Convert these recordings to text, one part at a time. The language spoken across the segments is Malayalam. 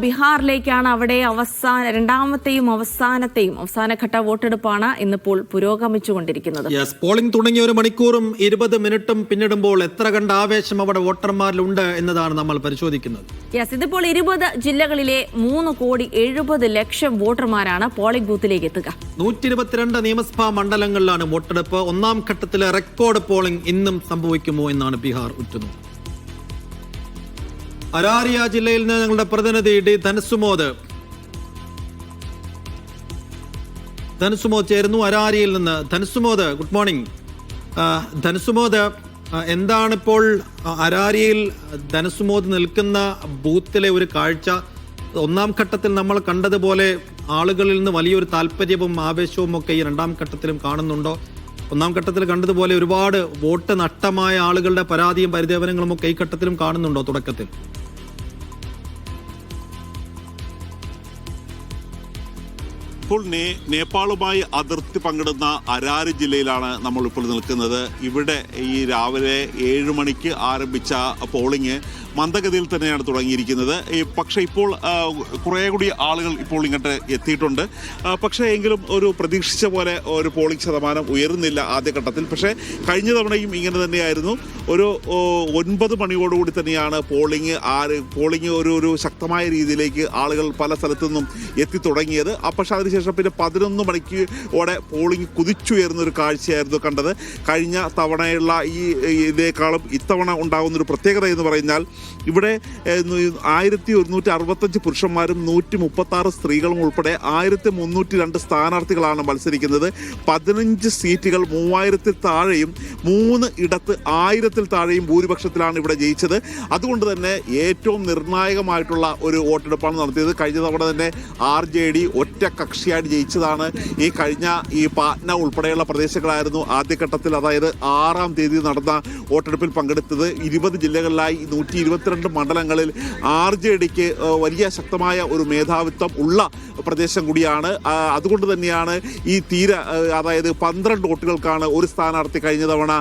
ബീഹാറിലേക്കാണ്. അവിടെ രണ്ടാമത്തെയും അവസാനഘട്ട വോട്ടെടുപ്പാണ് ഇന്നിപ്പോൾ പുരോഗമിച്ചുകൊണ്ടിരിക്കുന്നത്. പോളിംഗ് തുടങ്ങിയ 1 മണിക്കൂറും 20 മിനിറ്റും പിന്നിടുമ്പോൾ എത്ര കണ്ട ആവേശം അവിടെ വോട്ടർമാരിലുണ്ട് എന്നതാണ് നമ്മൾ പരിശോധിക്കുന്നത്. ഇതിപ്പോൾ 20 ജില്ലകളിലെ 3,70,00,000 വോട്ടർമാരാണ് പോളിംഗ് ബൂത്തിലേക്ക് എത്തുക. 122 നിയമസഭാ മണ്ഡലങ്ങളിലാണ് വോട്ടെടുപ്പ്. ഒന്നാം ഘട്ടത്തിലെ റെക്കോർഡ് പോളിംഗ് ഇന്നും സംഭവിക്കുമോ എന്നാണ് ബീഹാർ ഉറ്റുനോക്കുന്നത്. അരാരിയ ജില്ലയിൽ നിന്ന് ഞങ്ങളുടെ പ്രതിനിധി ഡി ധനസുമോദ് ചേരുന്നു അരാരിയിൽ നിന്ന്. Dhanasumod, good morning. ധനസുമോദ്, എന്താണിപ്പോൾ അരാരിയിൽ ധനസുമോദ് നിൽക്കുന്ന ബൂത്തിലെ ഒരു കാഴ്ച? ഒന്നാം ഘട്ടത്തിൽ നമ്മൾ കണ്ടതുപോലെ ആളുകളിൽ നിന്ന് വലിയൊരു താല്പര്യവും ആവേശവും ഒക്കെ ഈ രണ്ടാം ഘട്ടത്തിലും കാണുന്നുണ്ടോ? ഒന്നാം ഘട്ടത്തിൽ കണ്ടതുപോലെ ഒരുപാട് വോട്ട് നഷ്ടമായ ആളുകളുടെ പരാതിയും പരിദേവനങ്ങളും ഒക്കെ ഈ ഘട്ടത്തിലും കാണുന്നുണ്ടോ തുടക്കത്തിൽ? ഇപ്പോൾ നേപ്പാളുമായി അതിർത്തി പങ്കിടുന്ന അരാരി ജില്ലയിലാണ് നമ്മളിപ്പോൾ നിൽക്കുന്നത്. ഇവിടെ ഈ രാവിലെ 7 മണിക്ക് ആരംഭിച്ച പോളിംഗ് മന്ദഗതിയിൽ തന്നെയാണ് തുടങ്ങിയിരിക്കുന്നത്. പക്ഷേ ഇപ്പോൾ കുറേ കൂടി ആളുകൾ ഇപ്പോൾ ഇങ്ങോട്ട് എത്തിയിട്ടുണ്ട്. പക്ഷേ എങ്കിലും ഒരു പ്രതീക്ഷിച്ച പോലെ ഒരു പോളിംഗ് ശതമാനം ഉയരുന്നില്ല ആദ്യഘട്ടത്തിൽ. പക്ഷേ കഴിഞ്ഞ തവണയും ഇങ്ങനെ തന്നെയായിരുന്നു. ഒരു 9 മണിയോടുകൂടി തന്നെയാണ് പോളിംഗ് ഒരു ശക്തമായ രീതിയിലേക്ക് ആളുകൾ പല സ്ഥലത്തു നിന്നും എത്തിത്തുടങ്ങിയത്. പക്ഷേ അതിനുശേഷം പിന്നെ 11 മണിക്കോടെ പോളിംഗ് കുതിച്ചുയർന്നൊരു കാഴ്ചയായിരുന്നു കണ്ടത്. കഴിഞ്ഞ തവണയുള്ള ഇതിനേക്കാളും ഇത്തവണ ഉണ്ടാകുന്നൊരു പ്രത്യേകത എന്ന് പറഞ്ഞാൽ ഇവിടെ 1165 പുരുഷന്മാരും 136 സ്ത്രീകളും ഉൾപ്പെടെ 1302 സ്ഥാനാർത്ഥികളാണ് മത്സരിക്കുന്നത്. 15 സീറ്റുകൾ 3000-ൽ താഴെയും 3 ഇടത്ത് 1000-ൽ താഴെയും ഭൂരിപക്ഷത്തിലാണ് ഇവിടെ ജയിച്ചത്. അതുകൊണ്ട് തന്നെ ഏറ്റവും നിർണായകമായിട്ടുള്ള ഒരു വോട്ടെടുപ്പാണ് നടത്തിയത്. കഴിഞ്ഞ തവണ തന്നെ RJD ഒറ്റ കക്ഷിയായിട്ട് ജയിച്ചതാണ്. കഴിഞ്ഞ പാറ്റ്ന ഉൾപ്പെടെയുള്ള പ്രദേശങ്ങളായിരുന്നു ആദ്യഘട്ടത്തിൽ, അതായത് 6-ാം തീയതി നടന്ന വോട്ടെടുപ്പിൽ പങ്കെടുത്തത്. 20 ജില്ലകളിലായി 122 മണ്ഡലങ്ങളിൽ RJDക്ക് വലിയ ശക്തമായ ഒരു മേധാവിത്വം ഉള്ള പ്രദേശം കൂടിയാണ്. അതുകൊണ്ട് തന്നെയാണ് അതായത് 12 വോട്ടുകൾക്കാണ് ഒരു സ്ഥാനാർത്ഥി കഴിഞ്ഞ തവണ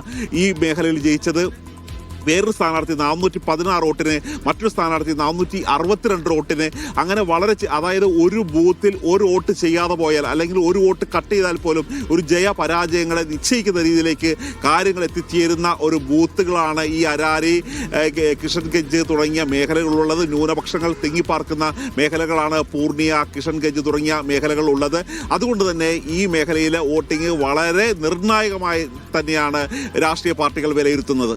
ഈ മേഖലയിൽ ജയിച്ചത്. വേറൊരു സ്ഥാനാർത്ഥി 416 വോട്ടിന്, മറ്റൊരു സ്ഥാനാർത്ഥി 462 വോട്ടിന്. അങ്ങനെ അതായത് ഒരു ബൂത്തിൽ ഒരു വോട്ട് ചെയ്യാതെ പോയാൽ, അല്ലെങ്കിൽ ഒരു വോട്ട് കട്ട് ചെയ്താൽ പോലും ഒരു പരാജയങ്ങളെ നിശ്ചയിക്കുന്ന രീതിയിലേക്ക് കാര്യങ്ങൾ എത്തിച്ചേരുന്ന ഒരു ബൂത്തുകളാണ് ഈ അരാരി, കിഷൻഗഞ്ച് തുടങ്ങിയ മേഖലകളുള്ളത്. ന്യൂനപക്ഷങ്ങൾ തിങ്ങിപ്പാർക്കുന്ന മേഖലകളാണ് പൂർണിയ, കിഷൻഗഞ്ച് തുടങ്ങിയ മേഖലകൾ ഉള്ളത്. അതുകൊണ്ട് തന്നെ ഈ മേഖലയിലെ വോട്ടിംഗ് വളരെ നിർണായകമായി തന്നെയാണ് രാഷ്ട്രീയ പാർട്ടികൾ വിലയിരുത്തുന്നത്.